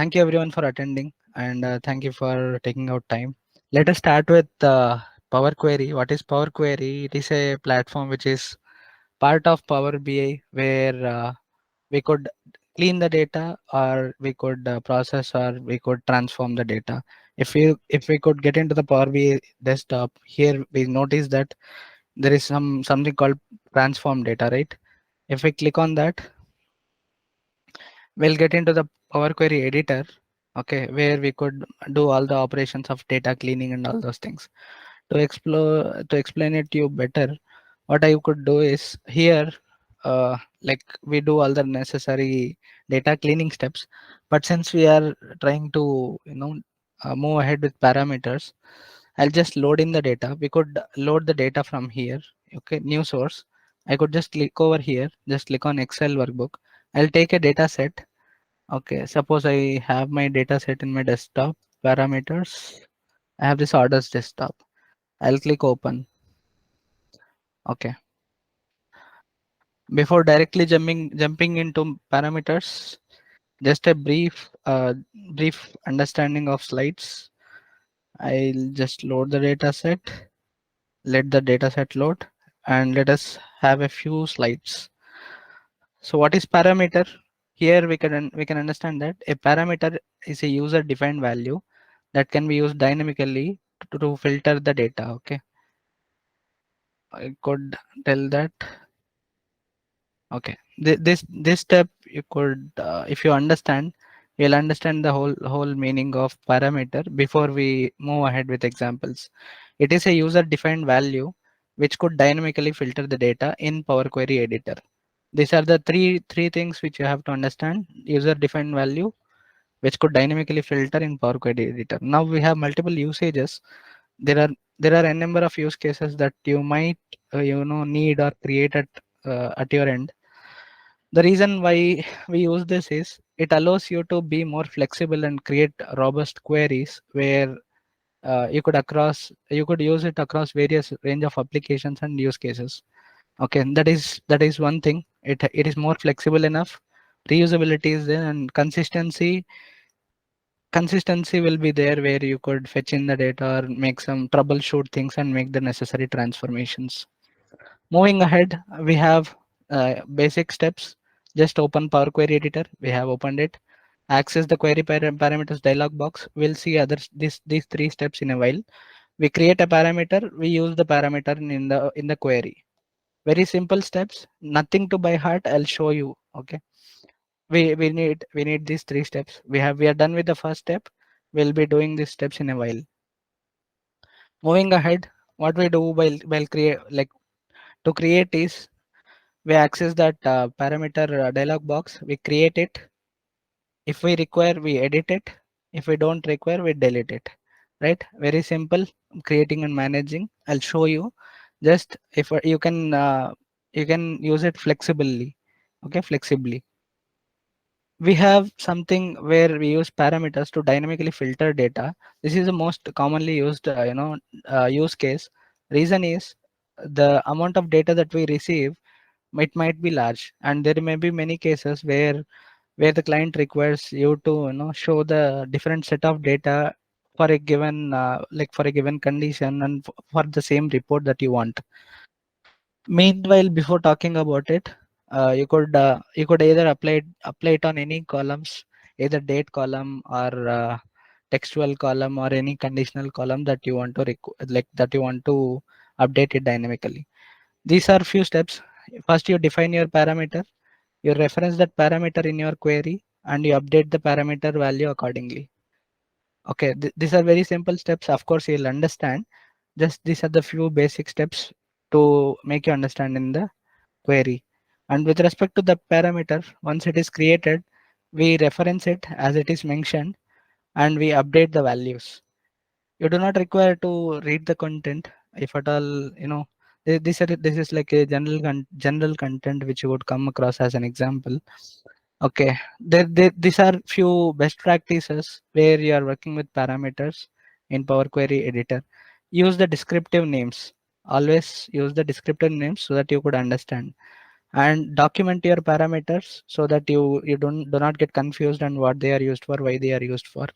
Thank you everyone for attending, and thank you for taking out time. Let us start with Power Query. What is Power Query? It is a platform which is part of Power BI where we could clean the data, or we could process, or we could transform the data. If we could get into the Power BI desktop, here we notice that there is something called transform data, right? If we click on that, we'll get into the Power Query editor, okay, where we could do all the operations of data cleaning and all those things. To explain it to you better, what I could do is here, like we do all the necessary data cleaning steps, but since we are trying to move ahead with parameters, I'll just load in the data. We could load the data from here, okay, new source. I could just click over here, just click on Excel workbook. I'll take a data set. Okay, suppose I have my data set in my desktop parameters. I have this orders desktop. I'll click open. Okay. Before directly jumping into parameters, just a brief understanding of slides. I'll just load the data set. Let the data set load, and let us have a few slides. So what is parameter? Here we can understand that a parameter is a user defined value that can be used dynamically to filter the data. Okay, I could tell that. Okay, this step you could, if you understand, you'll understand the whole meaning of parameter before we move ahead with examples. It is a user defined value which could dynamically filter the data in Power Query editor. These are the three things which you have to understand. User defined value which could dynamically filter in Power Query editor. Now we have multiple usages. There are a number of use cases that you might need or create at your end. The reason why we use this is it allows you to be more flexible and create robust queries where you could use it across various range of applications and use cases. Okay, that is one thing. It is more flexible enough. Reusability is there, and consistency will be there, where you could fetch in the data or make some troubleshoot things and make the necessary transformations. Moving ahead, we have basic steps. Just open Power Query Editor. We have opened it. Access the query parameters dialog box. We'll see these three steps in a while. We create a parameter. We use the parameter in the query. Very simple steps. Nothing to by heart. I'll show you. Okay. We need these three steps. We are done with the first step. We'll be doing these steps in a while. Moving ahead, what we do while create, like, to create is we access that parameter dialog box. We create it. If we require, we edit it. If we don't require, we delete it. Right? Very simple. Creating and managing. I'll show you. Just if you can use it flexibly. Okay, flexibly. We have something where we use parameters to dynamically filter data. This is the most commonly used use case. Reason is the amount of data that we receive, it might be large, and there may be many cases where the client requires you to show the different set of data for a given for a given condition, and for the same report that you want. Meanwhile, before talking about it, you could either apply it on any columns, either date column or textual column, or any conditional column that you want to that you want to update it dynamically. These are few steps. First, you define your parameter. You reference that parameter in your query, and you update the parameter value accordingly. Okay, these are very simple steps. Of course, you'll understand. Just these are the few basic steps to make you understand in the query. And with respect to the parameter, once it is created, we reference it as it is mentioned, and we update the values. You do not require to read the content. If at all, this is like a general content which you would come across as an example. Okay, these are few best practices where you are working with parameters in Power Query Editor. Use the descriptive names. Always use the descriptive names so that you could understand. and document your parameters so that you do not get confused on what they are used for, why they are used for.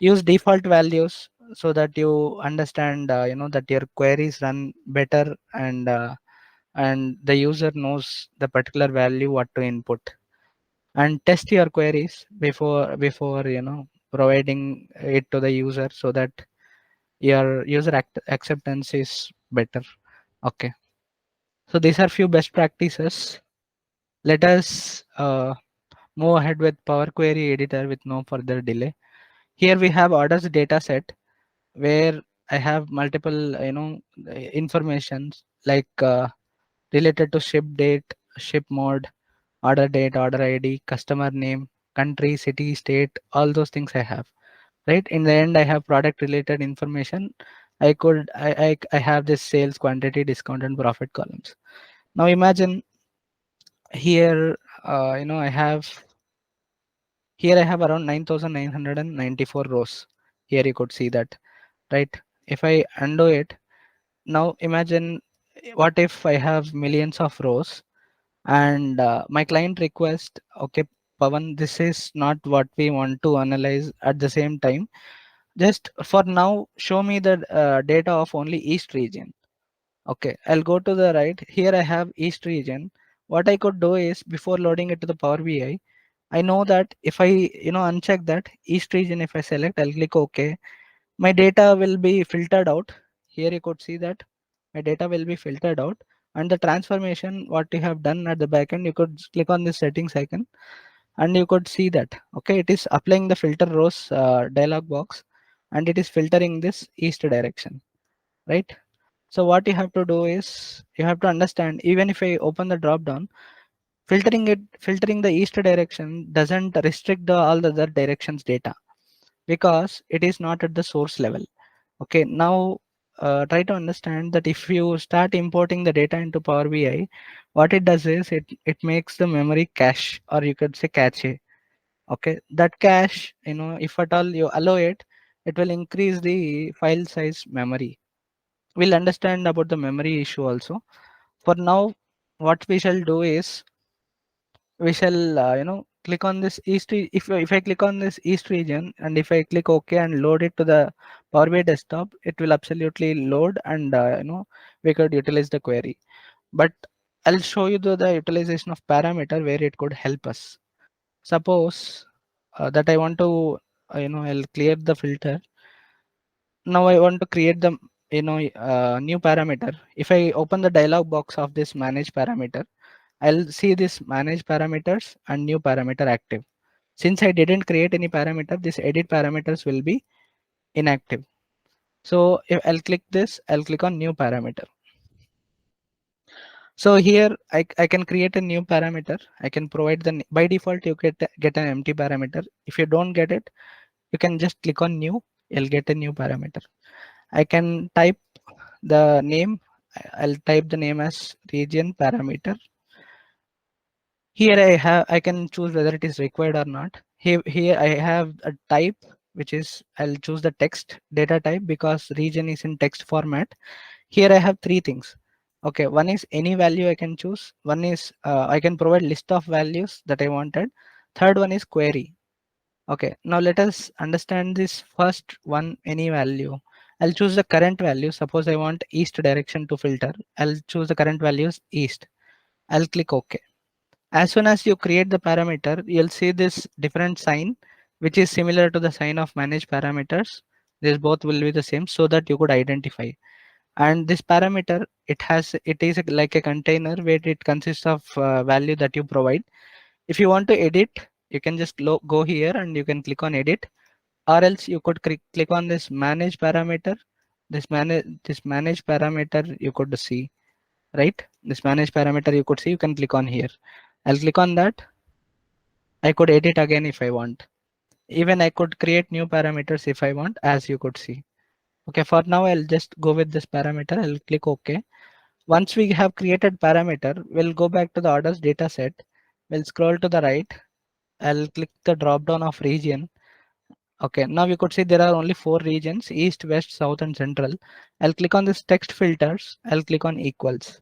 Use default values so that you understand that your queries run better, and the user knows the particular value what to input. And test your queries before providing it to the user so that your user acceptance is better. Okay, so these are few best practices. Let us move ahead with Power Query Editor with no further delay. Here we have orders data set where I have multiple informations like related to ship date, ship mode, order date, order ID, customer name, country, city, state, all those things I have. Right. In the end, I have product related information. I have this sales quantity, discount, and profit columns. Now imagine here, I have here I have around 9,994 rows. Here you could see that, right? If I undo it, now imagine what if I have millions of rows and my client request, okay, Pavan, this is not what we want to analyze at the same time. Just for now, show me the data of only East region. Okay, I'll go to the right. Here I have East region. What I could do is before loading it to the Power BI, I know that if I uncheck that East region, if I select, I'll click OK. My data will be filtered out. Here you could see that my data will be filtered out, and the transformation what you have done at the backend, you could click on this settings icon and you could see that okay, it is applying the filter rows dialog box, and it is filtering this east direction, right? So what you have to do is you have to understand, even if I open the drop down, filtering the east direction doesn't restrict all the other directions data because it is not at the source level. Okay, now try to understand that if you start importing the data into Power BI, what it does is it makes the memory cache, or you could say cache. Okay, that cache, if at all you allow it, it will increase the file size memory. We'll understand about the memory issue also. For now, what we shall do is we shall click on this if I click on this east region, and if I click OK and load it to the Power BI desktop, it will absolutely load, and we could utilize the query. But I'll show you the utilization of parameter where it could help us. Suppose that I want to I'll clear the filter. Now I want to create the new parameter. If I open the dialog box of this manage parameter, I'll see this manage parameters and new parameter active. Since I didn't create any parameter, this edit parameters will be inactive. So if I'll click this, I'll click on new parameter. So here I can create a new parameter. I can provide by default you get an empty parameter. If you don't get it, you can just click on new. You'll get a new parameter. I can type the name. I'll type the name as region parameter. Here I can choose whether it is required or not. Here I have a type, which is I'll choose the text data type because region is in text format. Here I have three things. Okay, one is any value I can choose. One is I can provide list of values that I wanted. Third one is query. Okay, now let us understand this first one, any value. I'll choose the current value. Suppose I want east direction to filter. I'll choose the current values east. I'll click OK. As soon as you create the parameter, you'll see this different sign, which is similar to the sign of manage parameters. This both will be the same so that you could identify. And this parameter, it is like a container where it consists of value that you provide. If you want to edit, you can just go here and you can click on edit, or else you could click on this manage parameter. This manage parameter you could see, right? This manage parameter you could see, you can click on here. I'll click on that. I could edit again if I want. Even I could create new parameters if I want, as you could see. Okay, for now, I'll just go with this parameter. I'll click OK. Once we have created parameter, we'll go back to the orders data set. We'll scroll to the right. I'll click the drop down of region. Okay, now you could see there are only 4 regions: East, West, South, and Central. I'll click on this text filters. I'll click on equals.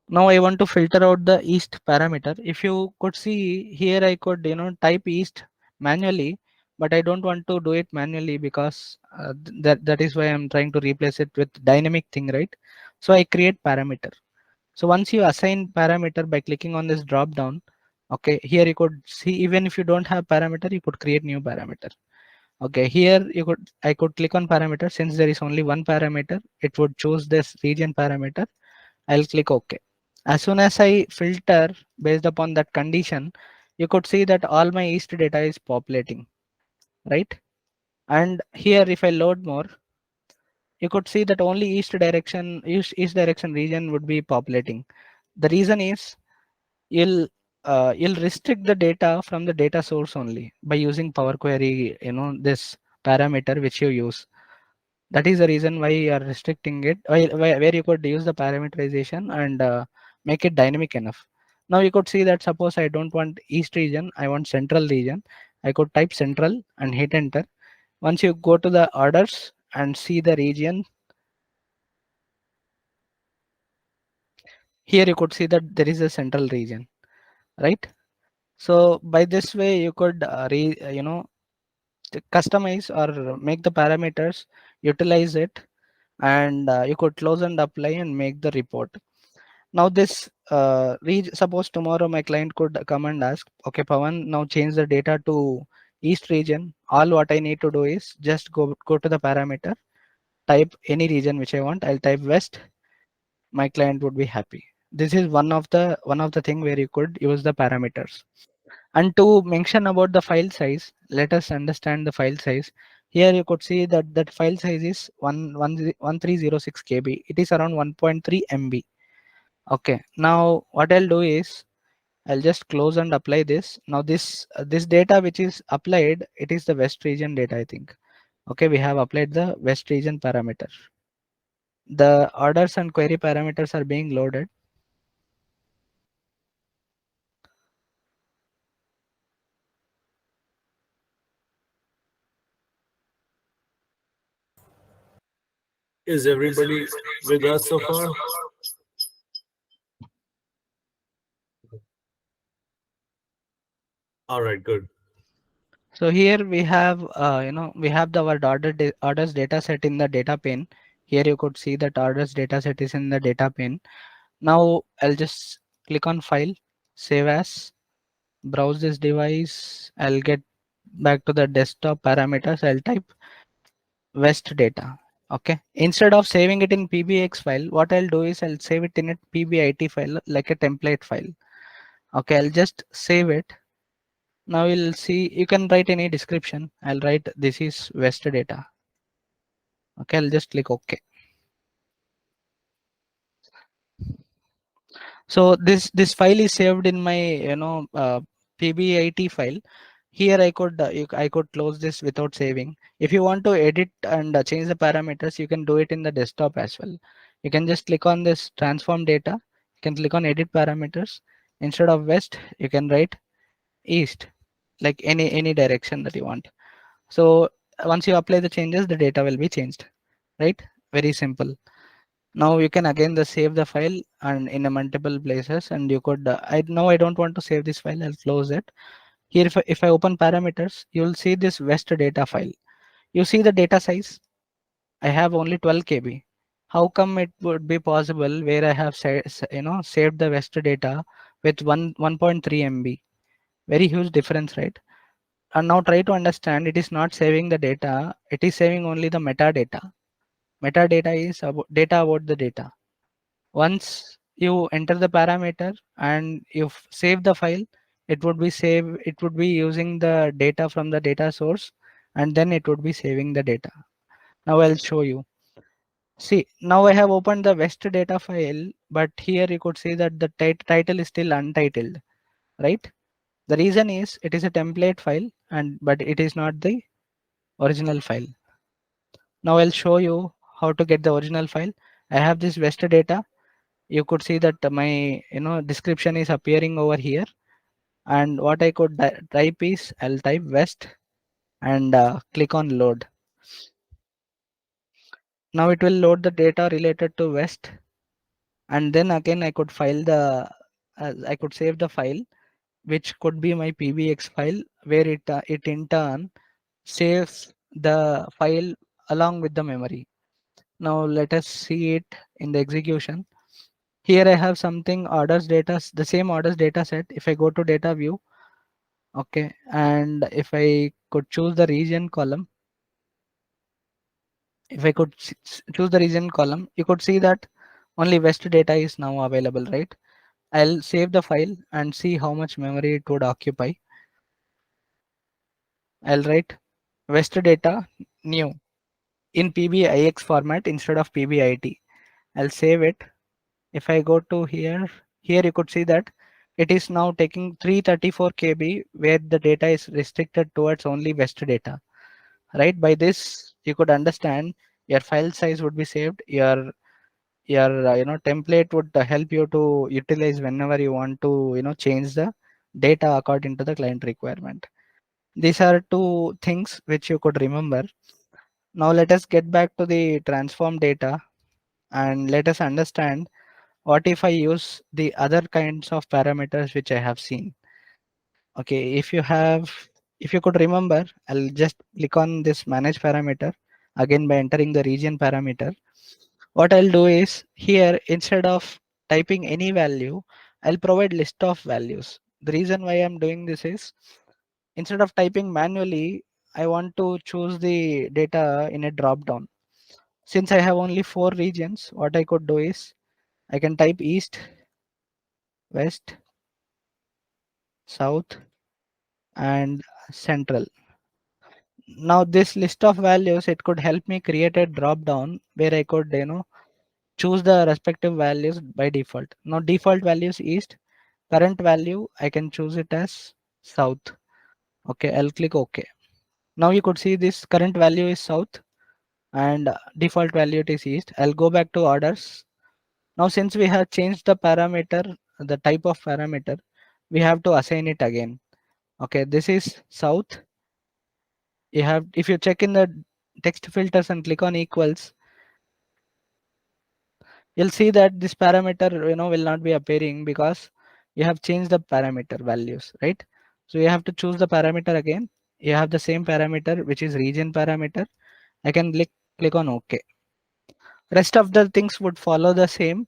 Now I want to filter out the east parameter. If you could see here, I could type east manually, but I don't want to do it manually because that is why I'm trying to replace it with dynamic thing, right? So I create parameter. So once you assign parameter by clicking on this drop down, okay, here you could see even if you don't have parameter, you could create new parameter. Okay, here I could click on parameter. Since there is only one parameter, it would choose this region parameter. I'll click OK. As soon as I filter based upon that condition, you could see that all my east data is populating, right? And here, if I load more, you could see that only east direction region would be populating. The reason is you'll you'll restrict the data from the data source only by using Power Query. This parameter which you use. That is the reason why you are restricting it, where you could use the parameterization and make it dynamic enough. Now you could see that suppose I don't want east region, I want central region. I could type central and hit enter. Once you go to the orders and see the region, here you could see that there is a central region, right? So by this way you could customize or make the parameters, utilize it, and you could close and apply and make the report. Now this suppose tomorrow my client could come and ask, okay, Pawan, now change the data to east region. All what I need to do is just go to the parameter, type any region which I want. I'll type west. My client would be happy. This is one of the thing where you could use the parameters. And to mention about the file size, let us understand the file size. Here you could see that file size is 1306 KB. It is around 1.3 MB. Okay, now what I'll do is I'll just close and apply this. Now this data which is applied, it is the west region data, I think. Okay, we have applied the west region parameter. The orders and query parameters are being loaded. Is everybody with us so far? All right, good. So here we have we have orders data set in the data pane. Here you could see that orders data set is in the data pane. Now I'll just click on file, save as, browse this device. I'll get back to the desktop parameters. I'll type west data. Okay, instead of saving it in pbx file, what I'll do is I'll save it in a pbit file, like a template file. Okay, I'll just save it. Now you'll see, you can write any description. I'll write this is west data. Okay, I'll just click OK. So this file is saved in my pbit file. Here I could close this without saving. If you want to edit and change the parameters, you can do it in the desktop as well. You can just click on this transform data. You can click on edit parameters. Instead of west, you can write east, like any direction that you want. So once you apply the changes, the data will be changed, right? Very simple. Now you can again save the file and in a multiple places, and you could I don't want to save this file. I'll close it. Here if I open parameters, you'll see this west data file. You see the data size. I have only 12 KB. How come it would be possible where I have saved the west data with 1.3 MB? Very huge difference, right? And now try to understand, it is not saving the data, it is saving only the metadata. Metadata is about data about the data. Once you enter the parameter and you save the file, it would be using the data from the data source, and then it would be saving the data. Now I'll show you. See, now I have opened the west data file, but here you could see that the title is still untitled, right? The reason is it is a template file, and but it is not the original file. Now I'll show you how to get the original file. I have this west data. You could see that my description is appearing over here, and what I could type is I'll type west and click on load. Now it will load the data related to west, and then again I could file the I could save the file, which could be my pbx file, where it in turn saves the file along with the memory. Now let us see it in the execution. Here I have something orders data, the same orders data set. If I go to data view, okay, and if I could choose the region column, if I could choose the region column, you could see that only west data is now available, right? I'll save the file and see how much memory it would occupy. I'll write west data new in PBIX format instead of PBIT. I'll save it. If I go to here, here you could see that it is now taking 334 KB, where the data is restricted towards only west data, right? By this you could understand your file size would be saved, your template would help you to utilize whenever you want to change the data according to the client requirement. These are two things which you could remember. Now let us get back to the transform data and let us understand what if I use the other kinds of parameters which I have seen. Okay, if you could remember, I'll just click on this manage parameter again by entering the region parameter. What I'll do is here, instead of typing any value, I'll provide list of values. The reason why I'm doing this is, instead of typing manually, I want to choose the data in a drop down. Since I have only 4 regions, what I could do is I can type east, west, south, and central. Now this list of values, it could help me create a drop down where I could choose the respective values by default. Now default values east, current value I can choose it as south. Okay, I'll click OK. Now you could see this current value is south and default value it is east. I'll go back to orders. Now since we have changed the parameter, the type of parameter, we have to assign it again. Okay, this is south. You have, if you check in the text filters and click on equals, you'll see that this parameter will not be appearing because you have changed the parameter values, right? So you have to choose the parameter again. You have the same parameter, which is region parameter. I can click on OK. Rest of the things would follow the same.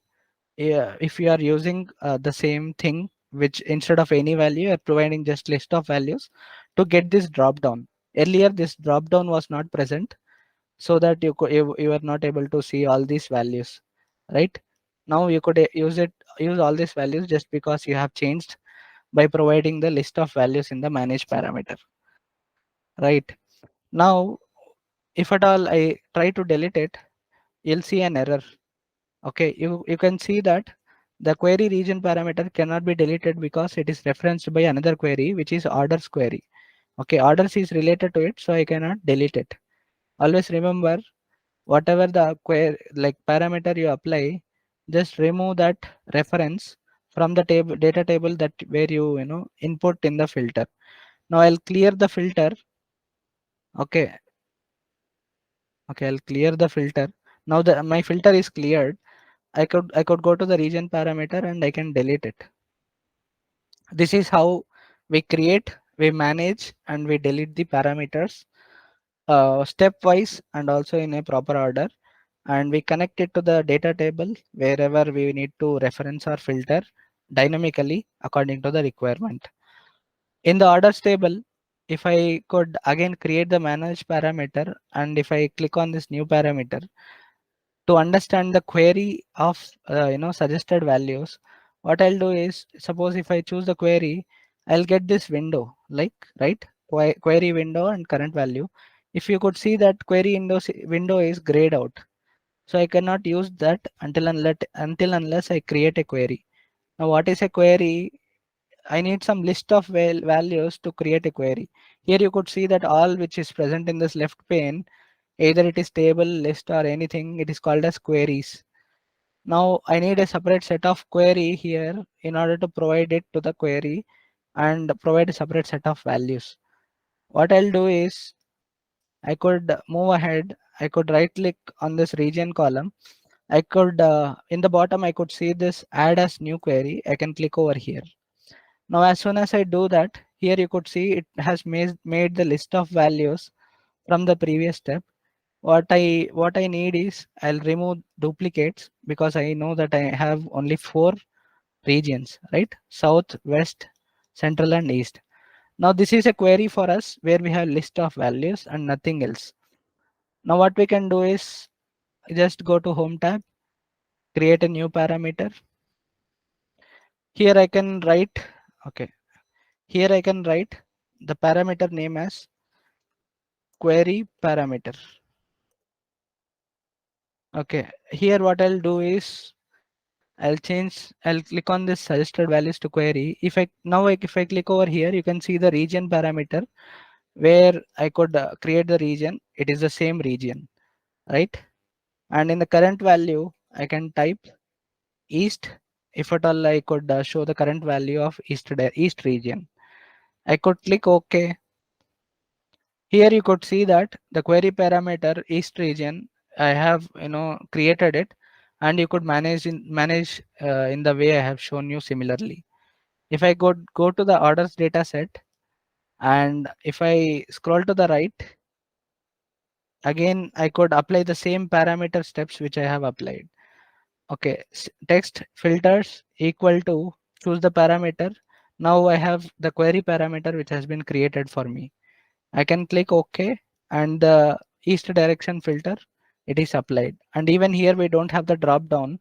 Yeah, if you are using the same thing, which instead of any value you're providing just list of values to get this drop down. Earlier this drop down was not present, so that you are not able to see all these values, right? Now you could use all these values just because you have changed by providing the list of values in the manage parameter, right? Now if at all I try to delete it, you'll see an error. Okay, you can see that the query region parameter cannot be deleted because it is referenced by another query, which is orders query. Okay, orders is related to it, so I cannot delete it. Always remember, whatever the query like parameter you apply, just remove that reference from the table data table that where you input in the filter. Now I'll clear the filter. Okay, okay, I'll clear the filter. Now the my filter is cleared. I could go to the region parameter and I can delete it. This is how we create, we manage, and we delete the parameters stepwise and also in a proper order. And we connect it to the data table wherever we need to reference or filter dynamically according to the requirement. In the orders table, if I could again create the manage parameter, and if I click on this new parameter, to understand the query of suggested values, what I'll do is, suppose if I choose the query, I'll get this window, like, right, query window and current value. If you could see that query window is grayed out, so I cannot use that until unless I create a query. Now what is a query? I need some list of values to create a query. Here you could see that all which is present in this left pane, either it is table, list, or anything, it is called as queries. Now I need a separate set of query here in order to provide it to the query and provide a separate set of values. What I'll do is, I could move ahead. I could right click on this region column. I could in the bottom I could see this add as new query. I can click over here. Now as soon as I do that, here you could see it has made the list of values from the previous step. What I need is I'll remove duplicates because I know that I have only 4 regions, right? South, west, central and east. Now this is a query for us where we have list of values and nothing else. Now what we can do is just go to home tab, create a new parameter. Here I can write, okay, here I can write the parameter name as query parameter. Okay, here what I'll do is I'll click on this suggested values to query. If I now like if I click over here, you can see the region parameter where I could create the region. It is the same region, right? And in the current value, I can type east. If at all, I could show the current value of east region. I could click OK. Here you could see that the query parameter east region, I have created it, and you could manage in the way I have shown you similarly. If I go to the orders data set, and if I scroll to the right, again I could apply the same parameter steps which I have applied. Okay, text filters equal to choose the parameter. Now I have the query parameter which has been created for me. I can click OK, and the east direction filter, it is applied. And even here we don't have the drop down.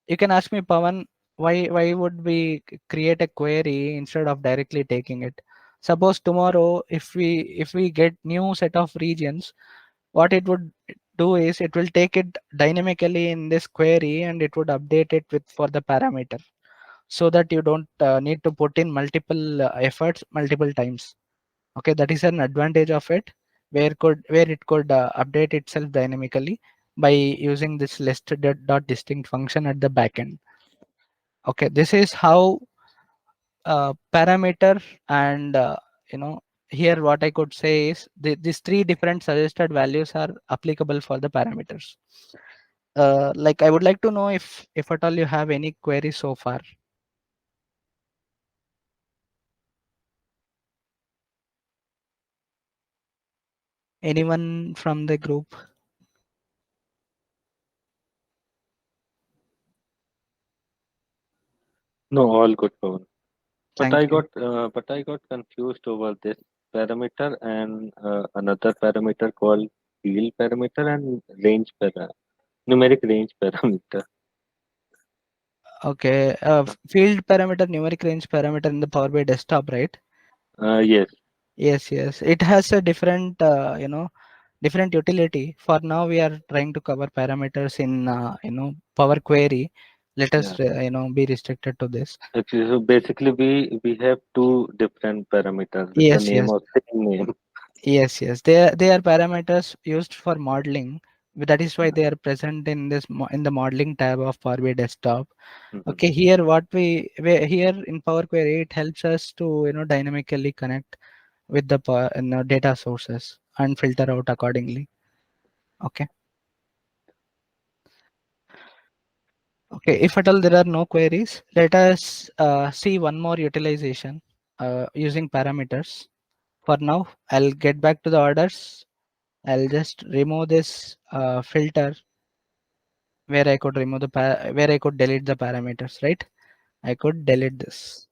You can ask me, Pawan, why would we create a query instead of directly taking it? Suppose tomorrow if we get new set of regions, what it would do is it will take it dynamically in this query and it would update it with for the parameter, so that you don't need to put in multiple efforts multiple times. Okay, that is an advantage of it, where it could update itself dynamically by using this list dot distinct function at the backend. Okay, this is how parameter and here what I could say is these 3 different suggested values are applicable for the parameters. Like I would like to know if at all you have any queries so far. Anyone from the group? No, all good, Pawan. But Thank I you. got confused over this parameter and another parameter called field parameter and numeric range parameter. Okay, field parameter, numeric range parameter in the Power BI desktop, right? Yes, Yes, yes. It has a different, different utility. For now, we are trying to cover parameters in, Power Query. Let yeah. us, be restricted to this. Actually, so basically, we have two different parameters with the Yes, name yes, of same name. yes, yes. They are parameters used for modeling. That is why Yeah. they are present in in the modeling tab of Power BI desktop. Mhm. Okay, here here in Power Query, it helps us to dynamically connect with the data sources and filter out accordingly. Okay. Okay, if at all there are no queries, let us see one more utilization using parameters. For now, I'll get back to the orders. I'll just remove this filter where I could where I could delete the parameters, right? I could delete this.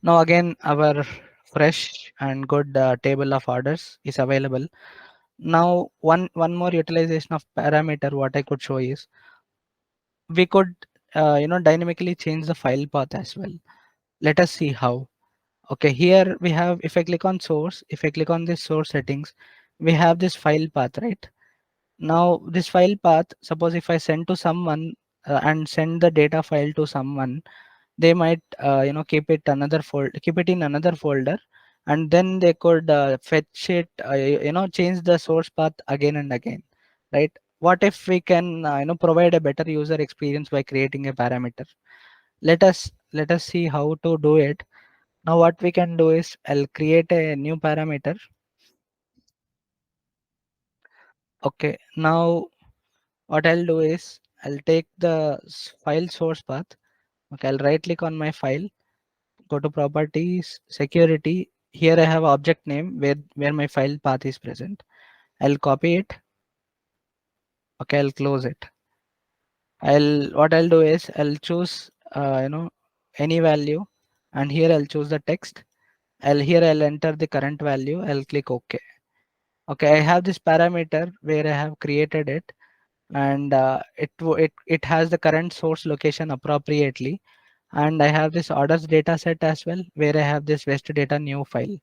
Now again, our fresh and good table of orders is available. Now one more utilization of parameter what I could show is we could dynamically change the file path as well. Let us see how. Okay, here we have, if I click on source, if I click on this source settings, we have this file path, right? Now this file path, suppose if I send to someone and send the data file to someone, they might keep it in another folder, and then they could fetch it, change the source path again and again, right? What if we can provide a better user experience by creating a parameter? Let us see how to do it. Now what we can do is I'll create a new parameter. Okay, now What I'll do is I'll take the file source path. Okay, I'll right click on my file, go to properties, security. Here I have object name where my file path is present. I'll copy it. Okay, I'll close it. What I'll do is I'll choose any value, and here I'll choose the text. I'll enter the current value. I'll click OK. Okay, I have this parameter where I have created it, and it has the current source location appropriately, and I have this orders data set as well where I have this west data new file.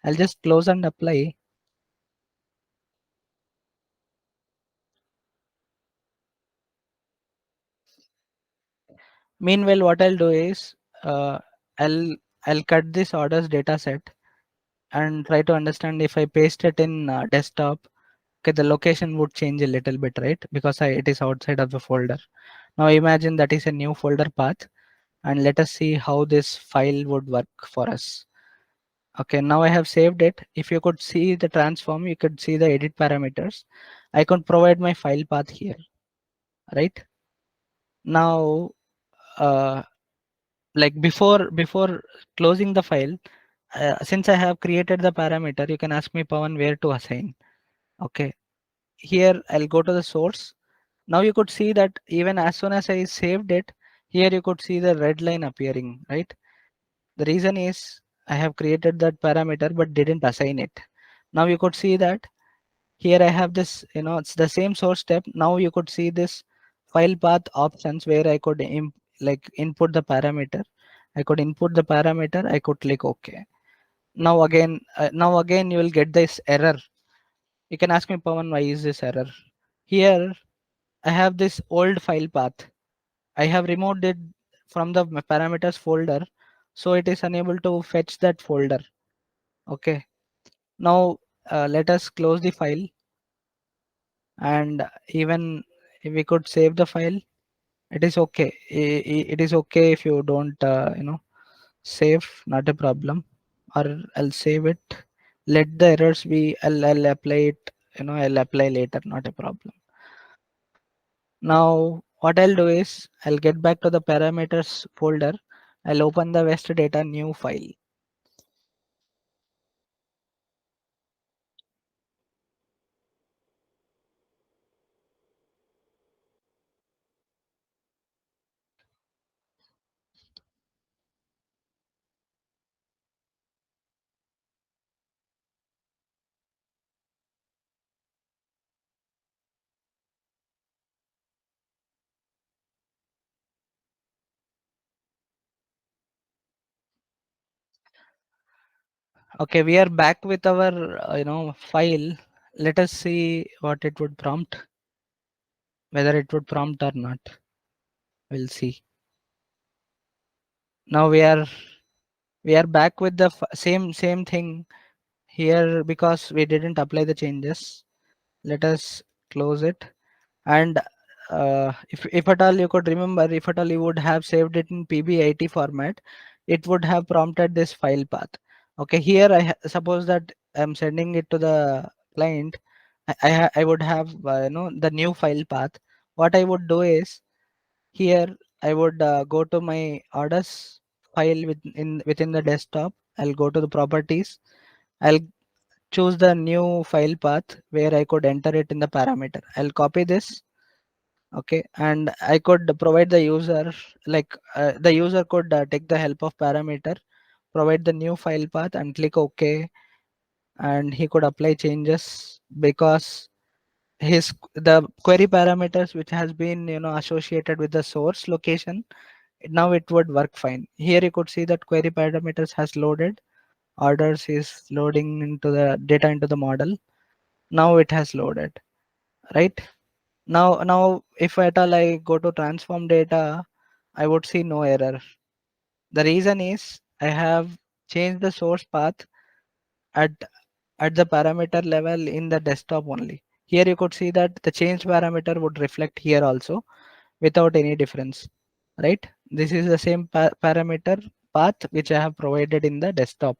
I'll just close and apply. Meanwhile, what I'll do is I'll I'll cut this orders data set and try to understand if I paste it in desktop. Okay, the location would change a little bit, right? Because it is outside of the folder. Now imagine that is a new folder path, and let us see how this file would work for us. Okay, now I have saved it. If you could see the transform, you could see the edit parameters. I could provide my file path here, right? Now, uh, like before closing the file, since I have created the parameter, you can ask me, Pawan, where to assign. Okay, here I'll go to the source. Now you could see that even as soon as I saved it, here you could see the red line appearing, right? The reason is I have created that parameter but didn't assign it. Now you could see that here I have this, it's the same source step. Now you could see this file path options where I could input the parameter. I could input the parameter. I could click OK. Now again you will get this error. You can ask me, Pawan, why is this error? Here I have this old file path. I have removed it from the parameters folder, so it is unable to fetch that folder. Okay. Now let us close the file, and even if we could save the file, it is okay. It is okay if you don't save, not a problem. Or I'll save it. Let the errors be. I'll apply it. I'll apply later, not a problem. Now what I'll do is I'll get back to the parameters folder. I'll open the west data new file. Okay, we are back with our file. Let us see what it would prompt, whether it would prompt or not. We'll see. Now we are back with the same thing here because we didn't apply the changes. Let us close it. And if at all you could remember, if at all you would have saved it in pb80 format, it would have prompted this file path. Okay, here suppose that I'm sending it to the client. I would have the new file path. What I would do is here I would go to my orders file within the desktop. I'll go to the properties. I'll choose the new file path where I could enter it in the parameter. I'll copy this. Okay, and I could provide the user, the user could take the help of parameter, provide the new file path and click OK, and he could apply changes because the query parameters which has been associated with the source location, now it would work fine. Here you could see that query parameters has loaded, orders is loading into the data into the model. Now it has loaded, right? Now if at all I go to transform data, I would see no error. The reason is I have changed the source path at the parameter level in the desktop only. Here you could see that the changed parameter would reflect here also without any difference, right? This is the same parameter path which I have provided in the desktop.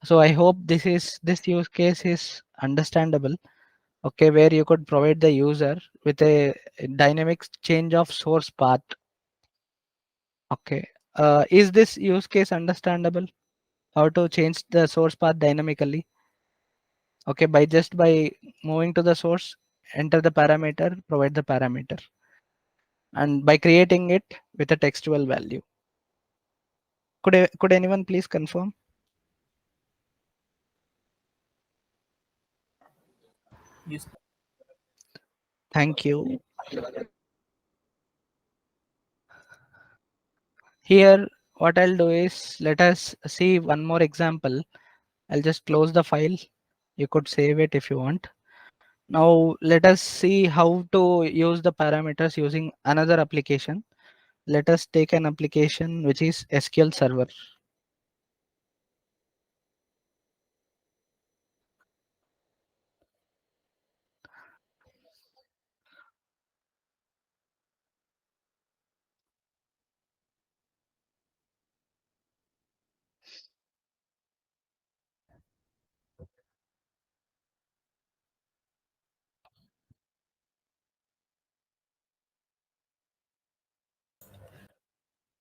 So I hope this use case is understandable. Okay, where you could provide the user with a dynamic change of source path. Okay. Is this use case understandable? How to change the source path dynamically? Okay, by moving to the source, enter the parameter, provide the parameter, and by creating it with a textual value. Could anyone please confirm? Yes. Thank you. Here, what I'll do is let us see one more example. I'll just close the file. You could save it if you want. Now let us see how to use the parameters using another application. Let us take an application which is SQL Server.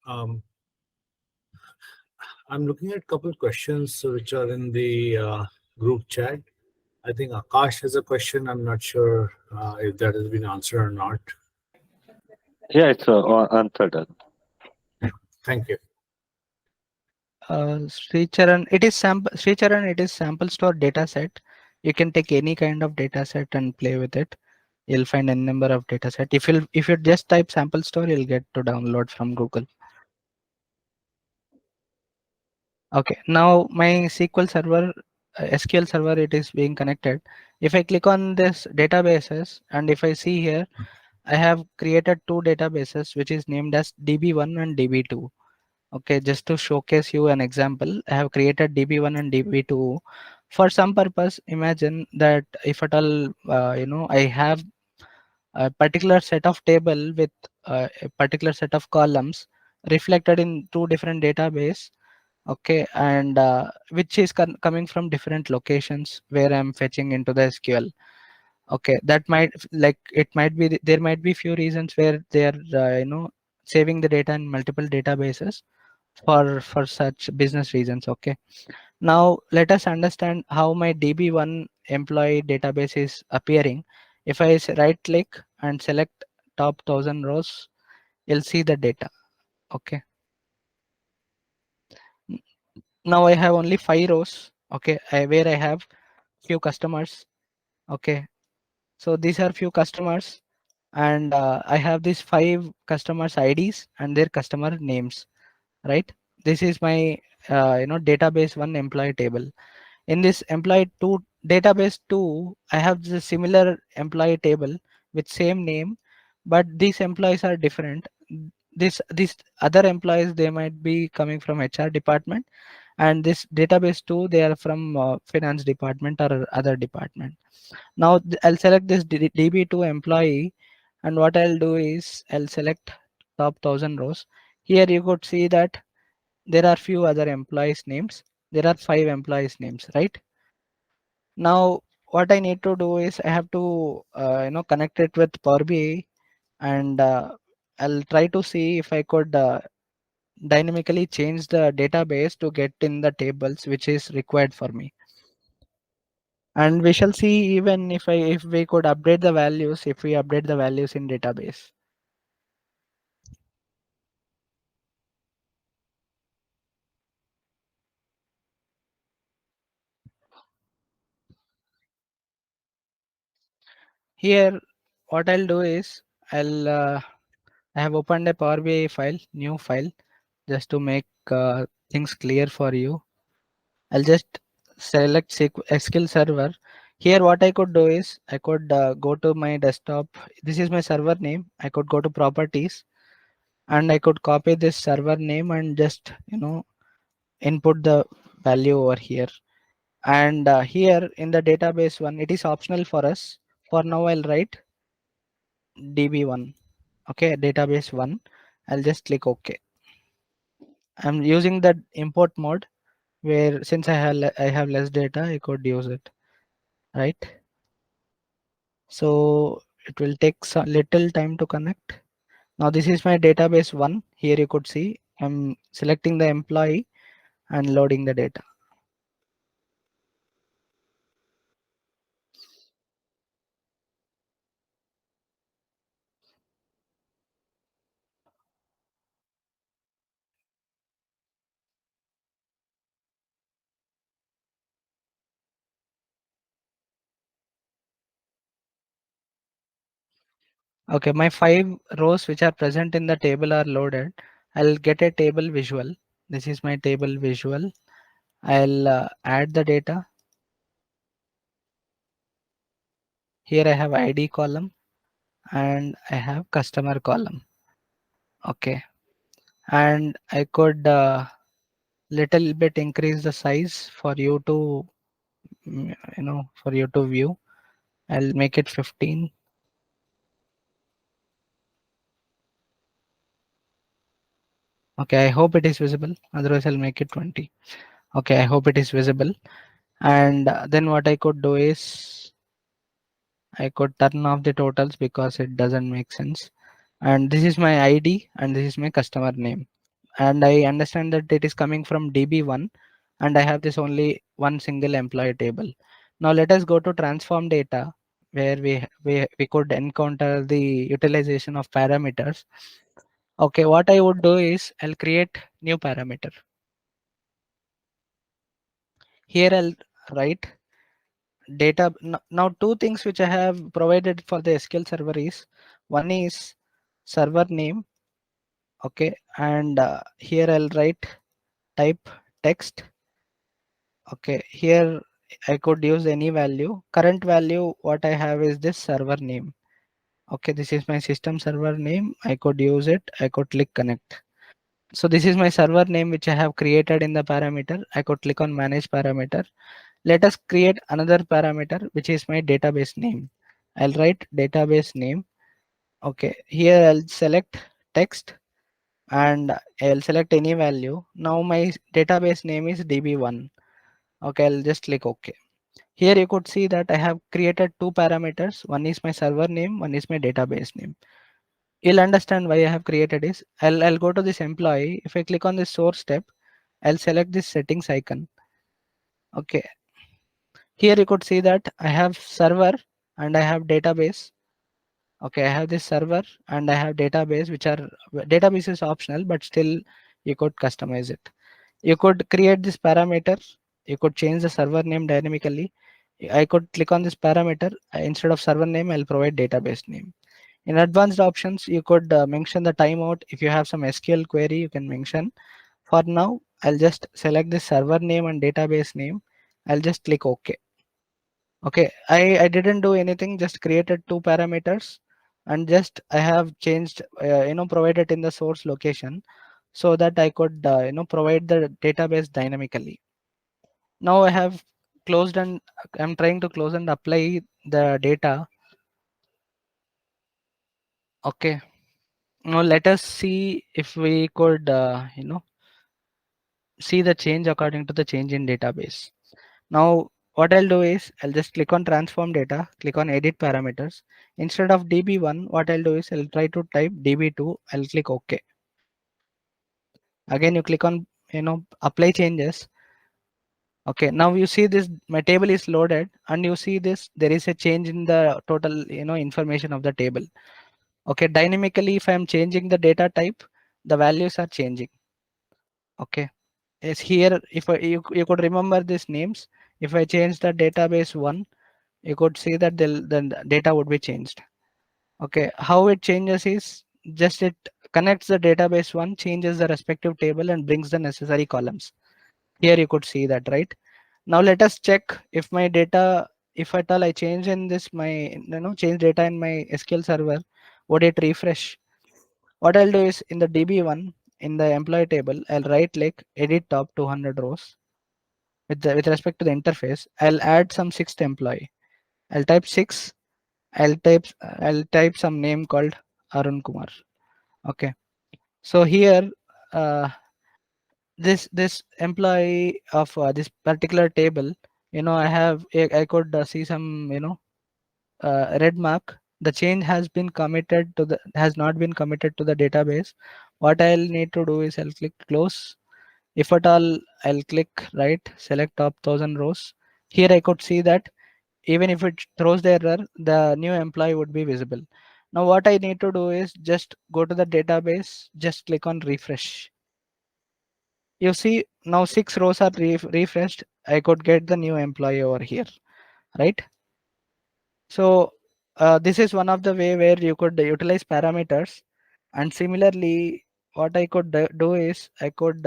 Um, I'm looking at a couple of questions which are in the group chat. I think Akash has a question. I'm not sure if that has been answered or not. Yeah, it's answered. Thank you. Sricharan, it is sample store data set. You can take any kind of data set and play with it. You'll find n number of data set. If you just type sample store, you'll get to download from Google. Okay, now my SQL server, it is being connected. If I click on this databases and if I see here, I have created two databases which is named as DB1 and DB2. Okay, just to showcase you an example, I have created DB1 and DB2 for some purpose. Imagine that if at all, I have a particular set of table with a particular set of columns reflected in two different database. Okay, and which is coming from different locations where I'm fetching into the SQL. Okay, that might like it might be there might be few reasons where they are saving the data in multiple databases for such business reasons. Okay, now let us understand how my DB1 employee database is appearing. If I right click and select top 1000 rows, you'll see the data. Okay, now I have only 5 rows. Okay, where I have few customers. Okay, so these are few customers, and I have these 5 customers IDs and their customer names. Right, this is my database one employee table. In this employee two database 2, I have the similar employee table with same name, but these employees are different. These other employees, they might be coming from HR department, and this database 2, they are from finance department or other department. Now I'll select this DB2 employee, and what I'll do is I'll select top 1000 rows. Here you could see that there are few other employees names. There are 5 employees names, right? Now what I need to do is I have to connect it with Power BI, and I'll try to see if I could dynamically change the database to get in the tables which is required for me. And we shall see even if we could update the values, if we update the values in database. Here what I'll do is I have opened a Power BI file, new file, just to make things clear for you. I'll just select SQL Server. Here what I could do is I could go to my desktop. This is my server name. I could go to properties, and I could copy this server name and just input the value over here. And here in the database one, it is optional for us. For now I'll write DB1. Okay, database 1. I'll just click OK. I'm using the import mode where since I have less data, I could use it, right? So it will take some little time to connect. Now this is my database one. Here you could see I'm selecting the employee and loading the data. Okay, my 5 rows which are present in the table are loaded. I'll get a table visual. This is my table visual. I'll add the data. Here I have ID column and I have customer column. Okay, and I could little bit increase the size for you to for you to view. I'll make it 15. Okay, I hope it is visible. Otherwise, I'll make it 20. Okay, I hope it is visible. And then what I could do is I could turn off the totals because it doesn't make sense. And this is my ID and this is my customer name. And I understand that it is coming from DB1 and I have this only one single employee table. Now let us go to transform data where we could encounter the utilization of parameters. Okay, what I would do is I'll create new parameter. Here I'll write data. Now two things which I have provided for the SQL server is one is server name. Okay, and here I'll write type text. Okay, here I could use any value. Current value what I have is this server name. Okay, this is my system server name. I could use it. I could click connect. So this is my server name which I have created in the parameter. I could click on manage parameter. Let us create another parameter which is my database name. I'll write database name. Okay, here I'll select text and I'll select any value. Now my database name is db1. Okay, I'll just click OK. Here you could see that I have created two parameters. One is my server name, one is my database name. You'll understand why I have created is I'll go to this employee. If I click on this source step, I'll select this settings icon. Okay, here you could see that I have server and I have database. Okay, I have this server and I have database, which are database is optional, but still you could customize it. You could create this parameter. You could change the server name dynamically. I could click on this parameter. Instead of server name, I'll provide database name. In advanced options, you could mention the timeout. If you have some SQL query, you can mention. For now, I'll just select the server name and database name. I'll just click OK. Okay, I didn't do anything, just created two parameters and just I have changed, provided in the source location so that I could, provide the database dynamically. Now I have closed and I'm trying to close and apply the data. Okay, now let us see if we could, see the change according to the change in database. Now what I'll do is I'll just click on transform data, click on edit parameters. Instead of db1, what I'll do is I'll try to type db2. I'll click OK. Again, you click on apply changes. Okay, now you see this, my table is loaded and you see this, there is a change in the total information of the table. Okay, dynamically if I am changing the data type, the values are changing. Okay, is here if you could remember these names. If I change the database one, you could see that the data would be changed. Okay, how it changes is just it connects the database one, changes the respective table and brings the necessary columns. Here you could see that, right? Now let us check if my data, if at all I change in this my change data in my SQL server, would it refresh? What I'll do is in the DB1 in the employee table, I'll right click edit top 200 rows. With respect to the interface, I'll add some sixth employee. I'll type 6. I'll type some name called Arun Kumar. Okay. So here this employee of this particular table, I could see some red mark The change has been committed to the has not been committed to the database. What I'll need to do is I'll click close. If at all, I'll click right, select top 1000 rows. Here I could see that even if it throws the error, the new employee would be visible. Now what I need to do is just go to the database, just click on refresh. You see now 6 rows are refreshed. I could get the new employee over here, right? So this is one of the way where you could utilize parameters. And similarly, what I could do is I could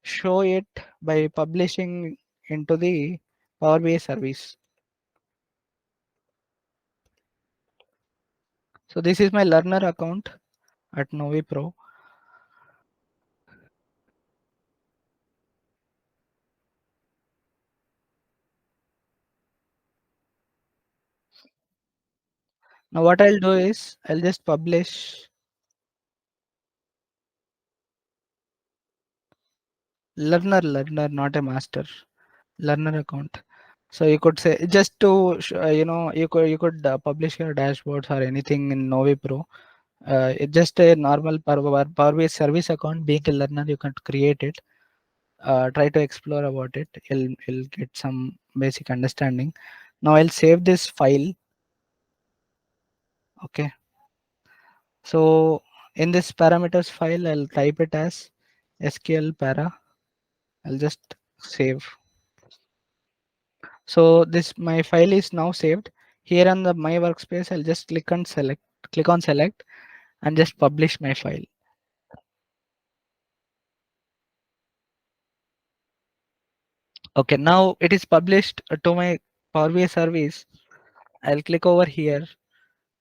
show it by publishing into the Power BI service. So this is my learner account at Novi Pro. Now what I'll do is I'll just publish learner, not a master, learner account. So you could say just to you could publish your dashboards or anything in Novi Pro. It's just a normal Power BI service account. Being a learner, you can create it. Try to explore about it. You'll get some basic understanding. Now I'll save this file. Okay. So in this parameters file, I'll type it as SQL para. I'll just save. So this my file is now saved. Here on the my workspace, I'll just click on select and just publish my file. Okay, now it is published to my Power BI service. I'll click over here.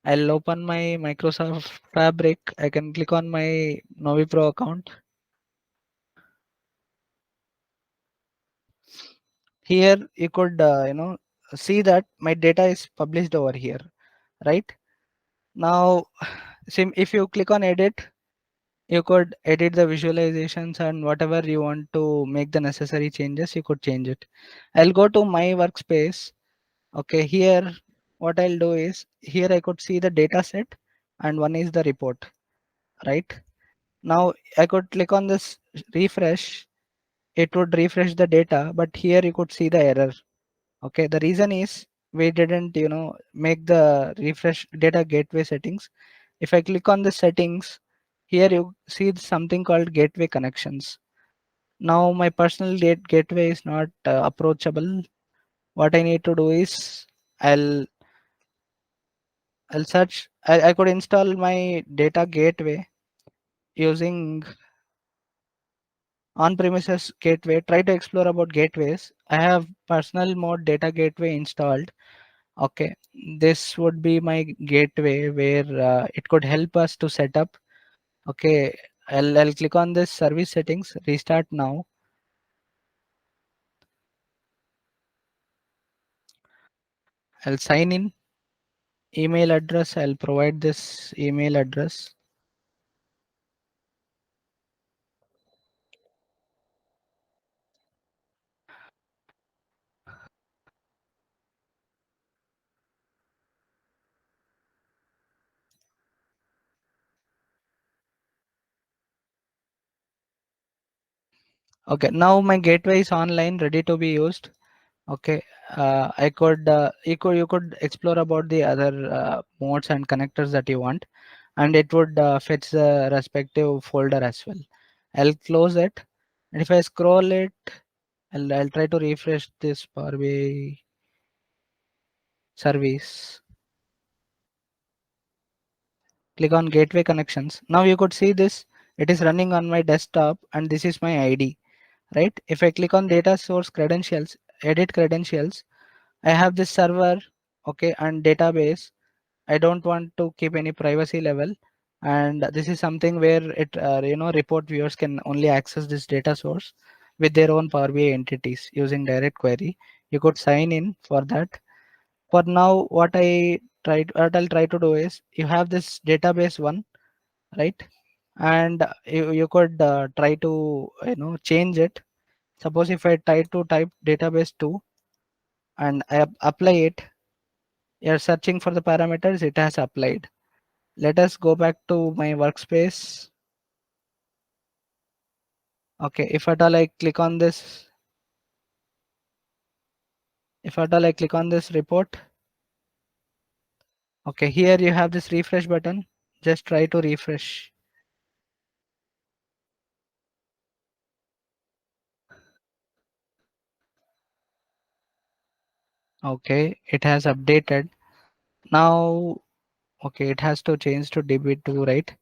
I'll open my Microsoft Fabric. I can click on my Novi Pro account. Here you could see that my data is published over here, right? Now, if you click on edit, you could edit the visualizations and whatever you want to make the necessary changes, you could change it. I'll go to my workspace. Okay, here what I'll do is here I could see the data set and one is the report, right? Now I could click on this refresh. It would refresh the data, but here you could see the error. Okay, the reason is we didn't make the refresh data gateway settings. If I click on the settings, here you see something called gateway connections. Now my personal gateway is not approachable. What I need to do is i'll I'll search. I could install my data gateway using on-premises gateway. Try to explore about gateways. I have personal mode data gateway installed. Okay, this would be my gateway where it could help us to set up. Okay, I'll click on this service settings, restart now. I'll sign in. Email address, I'll provide this email address. Okay, now my gateway is online, ready to be used. Okay, I could you could explore about the other modes and connectors that you want, and it would fetch the respective folder as well. I'll close it, and if I scroll it, I'll try to refresh this Power BI service. Click on gateway connections. Now you could see this. It is running on my desktop, and this is my ID, right? If I click on data source credentials, edit credentials, I have this server, okay, and database. I don't want to keep any privacy level, and this is something where it report viewers can only access this data source with their own Power BI entities using direct query. You could sign in for that. For now, what I'll try to do is you have this database one, right? And you could try to change it. Suppose if I try to type database 2 and I apply it, You're searching for the parameters, it has applied. Let us go back to my workspace. Okay, if at all I click on this, if at all I click on this report, okay, here you have this refresh button. Just try to refresh. Okay, it has updated. Now, okay, it has to change to DB2, right?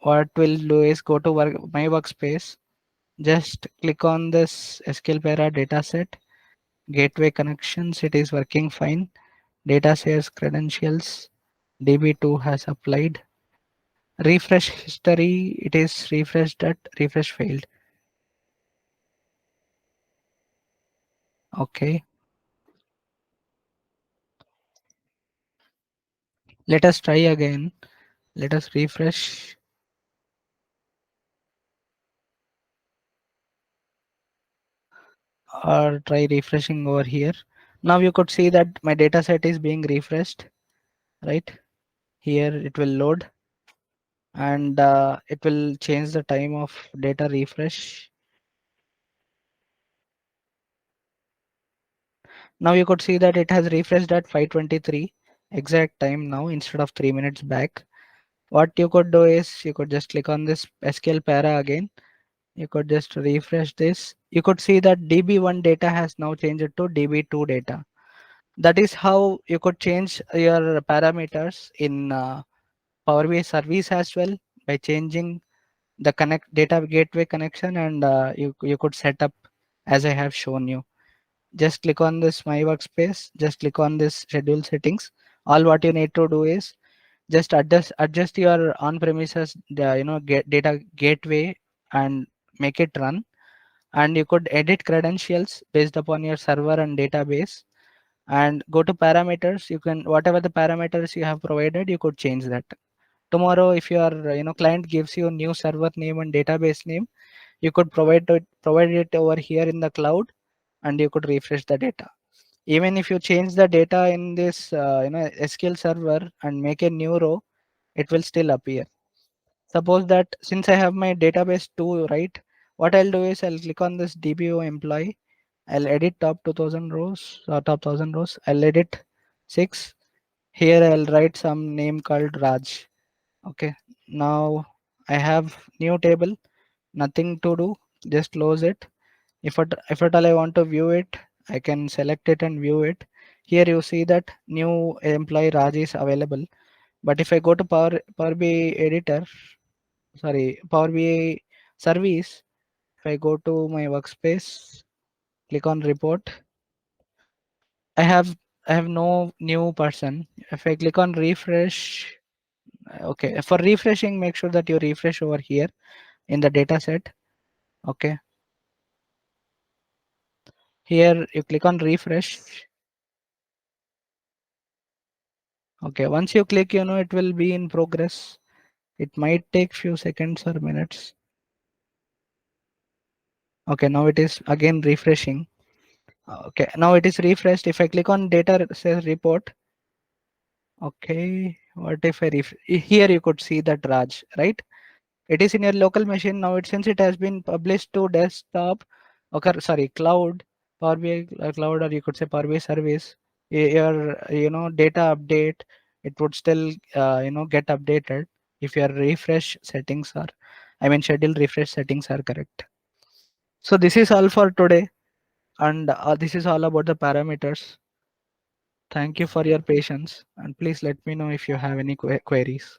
What we'll do is go to my workspace. Just click on this SQL para dataset, gateway connections. It is working fine. Data shares credentials. DB2 has applied. Refresh history. It is refreshed at refresh failed. Okay. Let us try again. Let us refresh. Or try refreshing over here. Now you could see that my data set is being refreshed, right? Here it will load, and it will change the time of data refresh. Now you could see that it has refreshed at 5:23 exact time now instead of 3 minutes back. What you could do is you could just click on this SQL para again. You could just refresh this. You could see that DB1 data has now changed to DB2 data. That is how you could change your parameters in Power BI service as well, by changing the connect data gateway connection, and you could set up as I have shown you. Just click on this my workspace, just click on this schedule settings. All what you need to do is just adjust your on premises data gateway and make it run. And you could edit credentials based upon your server and database, and go to parameters. You can, whatever the parameters you have provided, you could change that. Tomorrow if your client gives you a new server name and database name, you could provide it over here in the cloud, and you could refresh the data. Even if you change the data in this SQL server and make a new row, it will still appear. Suppose that since I have my database 2, right, what I'll do is I'll click on this DBO employee. I'll edit top 2000 rows or top 1000 rows. I'll edit 6. Here I'll write some name called Raj. Okay, now I have new table, nothing to do, just close it. If at all I want to view it, I can select it and view it. Here you see that new employee Raj is available. But if I go to Power BI editor, sorry, Power BI service, if I go to my workspace, click on report, I have I have no new person. If I click on refresh, okay, for refreshing, make sure that you refresh over here in the data set. Okay, here you click on refresh. Okay, once you click, it will be in progress. It might take few seconds or minutes. Okay, now it is again refreshing. Okay, now it is refreshed. If I click on data says report, okay, what if here you could see that Raj, right? It is in your local machine now. Since it has been published to desktop, okay, sorry, cloud, Power BI cloud, or you could say Power BI service. Your data update, it would still get updated if your refresh settings are, I mean schedule refresh settings are correct. So this is all for today, and this is all about the parameters. Thank you for your patience, and please let me know if you have any queries.